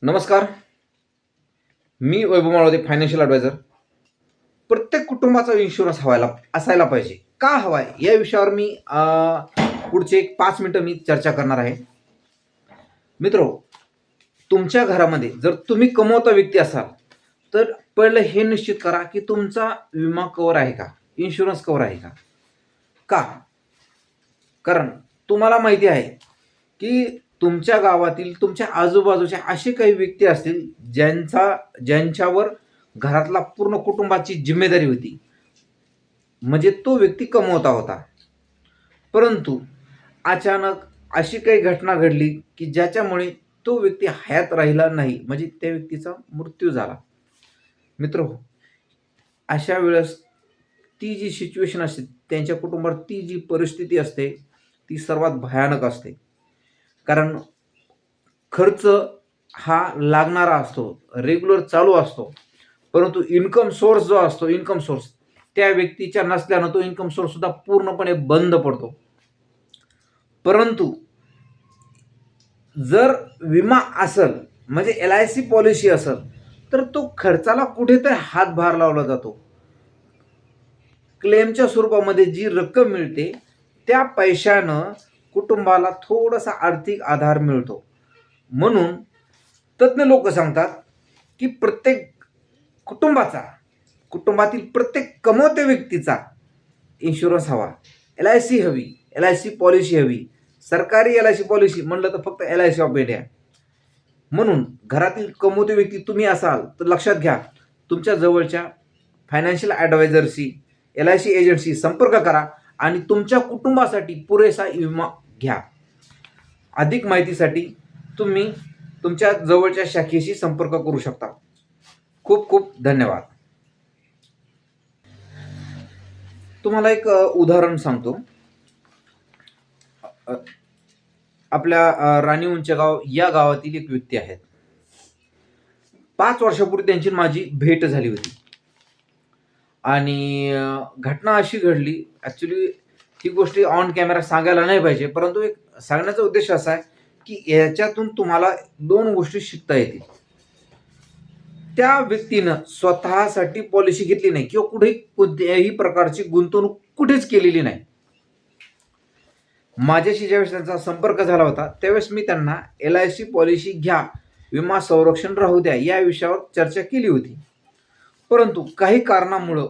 नमस्कार. मी वैभव Malvade, financial adviser. प्रत्येक कुटुंबाचा इन्शुरन्स असायला पाहिजे. का हवा आहे या विषयावर मी पुढचे 5 मिनिटं मी चर्चा करणार आहे. मित्रो, तुमच्या घरामध्ये जर तुम्ही कमवता व्यक्ती असाल तर पहिलं हे निश्चित करा की तुमचा विमा कव्हर आहे का, इन्शुरन्स कव्हर आहे का. का? कारण तुम्हाला माहिती आहे की तुमच्या गावातील, तुमच्या आजूबाजूच्या असे काही व्यक्ती असतील ज्यांच्यावर घरातला पूर्ण कुटुंबाची जिम्मेदारी होती. म्हणजे तो व्यक्ती कमवता होता. परंतु अचानक अशी काही घटना घडली की ज्याच्यामुळे तो व्यक्ती हयात राहिला नाही, म्हणजे त्या व्यक्तीचा मृत्यू झाला. मित्रहो, अशा वेळेस ती जी सिच्युएशन असते, त्यांच्या कुटुंबात ती जी परिस्थिती असते, ती सर्वात भयानक असते. कारण खर्च हा लागणारा असतो, रेग्युलर चालू असतो. परंतु इन्कम सोर्स जो असतो, इन्कम सोर्स त्या व्यक्तीच्या नसल्यानं तो इन्कम सोर्स सुद्धा पूर्णपणे बंद पडतो. परंतु जर विमा असेल, म्हणजे LIC पॉलिसी असेल, तर तो खर्चाला कुठेतरी हातभार लावला जातो. क्लेमच्या स्वरूपामध्ये जी रक्कम मिळते त्या पैशानं कुटुंबाला थोडासा आर्थिक आधार मिळतो. म्हणून तज्ञ लोक सांगतात की प्रत्येक कुटुंबातील प्रत्येक कमवत्या व्यक्तीचा इन्शुरन्स हवा. LIC हवी, LIC पॉलिसी हवी. सरकारी LIC पॉलिसी म्हणलं तर फक्त LIC ऑफ इंडिया. म्हणून घरातील कमवते व्यक्ती तुम्ही असाल तर लक्षात घ्या, तुमच्या जवळच्या फायनान्शियल ॲडवायझरशी, LIC एजंटशी संपर्क करा आणि तुमच्या कुटुंबासाठी पुरेसा विमा घ्या. अधिक माहितीसाठी तुम्ही तुमच्या जवळच्या शाखेशी संपर्क करू शकता. खूप खूप धन्यवाद. तुम्हाला एक उदाहरण सांगतो. आपल्या राणी उंचगाव या गावातील एक व्यक्ती आहेत. 5 वर्षापूर्वी त्यांची माझी भेट झाली होती आणि घटना अशी घडली. ॲक्च्युली ही गोष्ट ऑन कॅमेरा सांगायला नाही पाहिजे, परंतु एक सांगण्याचा उद्देश असा आहे की याच्यातून तुम्हाला 2 गोष्टी शिकता येतील. त्या व्यक्तीनं स्वतःसाठी पॉलिसी घेतली नाही किंवा कोणत्याही प्रकारची गुंतवणूक कुठेच केलेली नाही. माझ्याशी ज्यावेळेस त्यांचा संपर्क झाला होता त्यावेळेस मी त्यांना LIC पॉलिसी घ्या, विमा संरक्षण राहू द्या या विषयावर चर्चा केली होती. परंतु काही कारणामुळं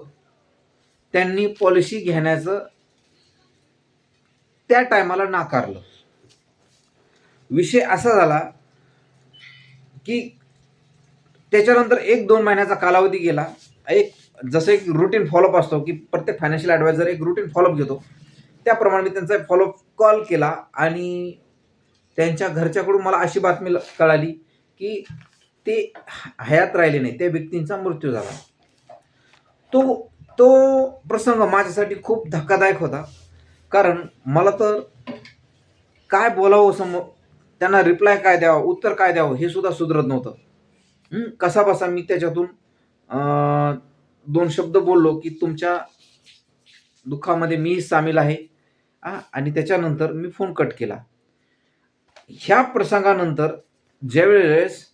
त्यांनी पॉलिसी घेण्याचं त्या टायमाला नाकारलं. विषय असा झाला की त्याच्यानंतर 1-2 महिन्याचा कालावधी गेला. जसं एक रुटीन फॉलोअप असतो की प्रत्येक फायनान्शियल ॲडवायझर एक रुटीन फॉलोअप घेतो, त्याप्रमाणे मी त्यांचा फॉलोअप कॉल केला आणि त्यांच्या घरच्याकडून मला अशी बातमी कळाली की ते हयात राहिले नाही, त्या व्यक्तींचा मृत्यू झाला. तो प्रसंग माझ्यासाठी खूप धक्कादायक होता. कारण मला तर काय बोलावं, त्यांना रिप्लाय काय द्यावं, उत्तर काय द्यावं हे सुद्धा सुधरत नव्हतं. कसाबसा मी त्याच्यातून 2 शब्द बोललो की तुमच्या दुःखामध्ये मी सामील आहे, आणि त्याच्यानंतर मी फोन कट केला. ह्या प्रसंगानंतर ज्यावेळेस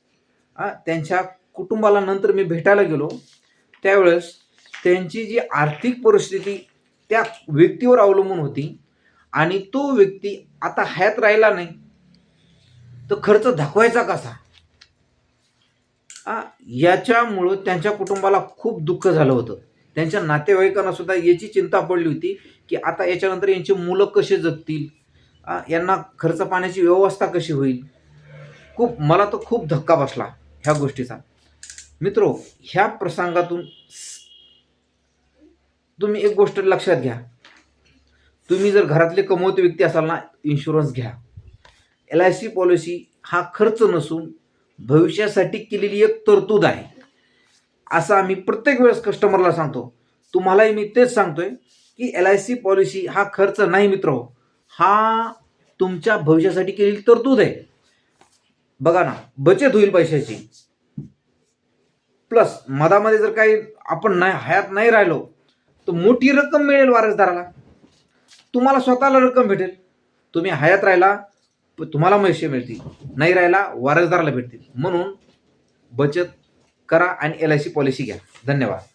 त्यांच्या कुटुंबाला नंतर मी भेटायला गेलो त्यावेळेस त्यांची जी आर्थिक परिस्थिती त्या व्यक्तीवर अवलंबून होती आणि तो व्यक्ती आता हयात राहिला नाही तर खर्च दाखवायचा कसा, याच्यामुळं त्यांच्या कुटुंबाला खूप दुःख झालं होतं. त्यांच्या नातेवाईकांना सुद्धा याची चिंता पडली होती की आता याच्यानंतर यांची मुलं कसे जगतील, यांना खर्च पाण्याची व्यवस्था कशी होईल. मला तर खूप धक्का बसला ह्या गोष्टीचा. मित्रो, ह्या प्रसंगातून तुम्ही एक गोष्ट लक्षात घ्या, तुम्ही जर घरातले कमवते व्यक्ती असाल ना, इन्शुरन्स घ्या. LIC पॉलिसी हा खर्च नसून भविष्यासाठी केलेली एक तरतूद आहे, असं आम्ही प्रत्येक वेळेस कस्टमरला सांगतो. तुम्हालाही मी तेच सांगतोय की LIC पॉलिसी हा खर्च नाही मित्र, हा तुमच्या भविष्यासाठी केलेली तरतूद आहे. बघा ना, बचत होईल पैशाची. प्लस मधामध्ये जर काही आपण हयात नाही राहिलो तर मोठी रक्कम मिळेल वारसदाराला, तुम्हाला स्वतःला रक्कम भेटेल. तुम्ही हयात राहिला तुम्हाला पैसे मिळतील, नाही राहिला वारसदाराला भेटतील. म्हणून बचत करा आणि LIC पॉलिसी घ्या. धन्यवाद.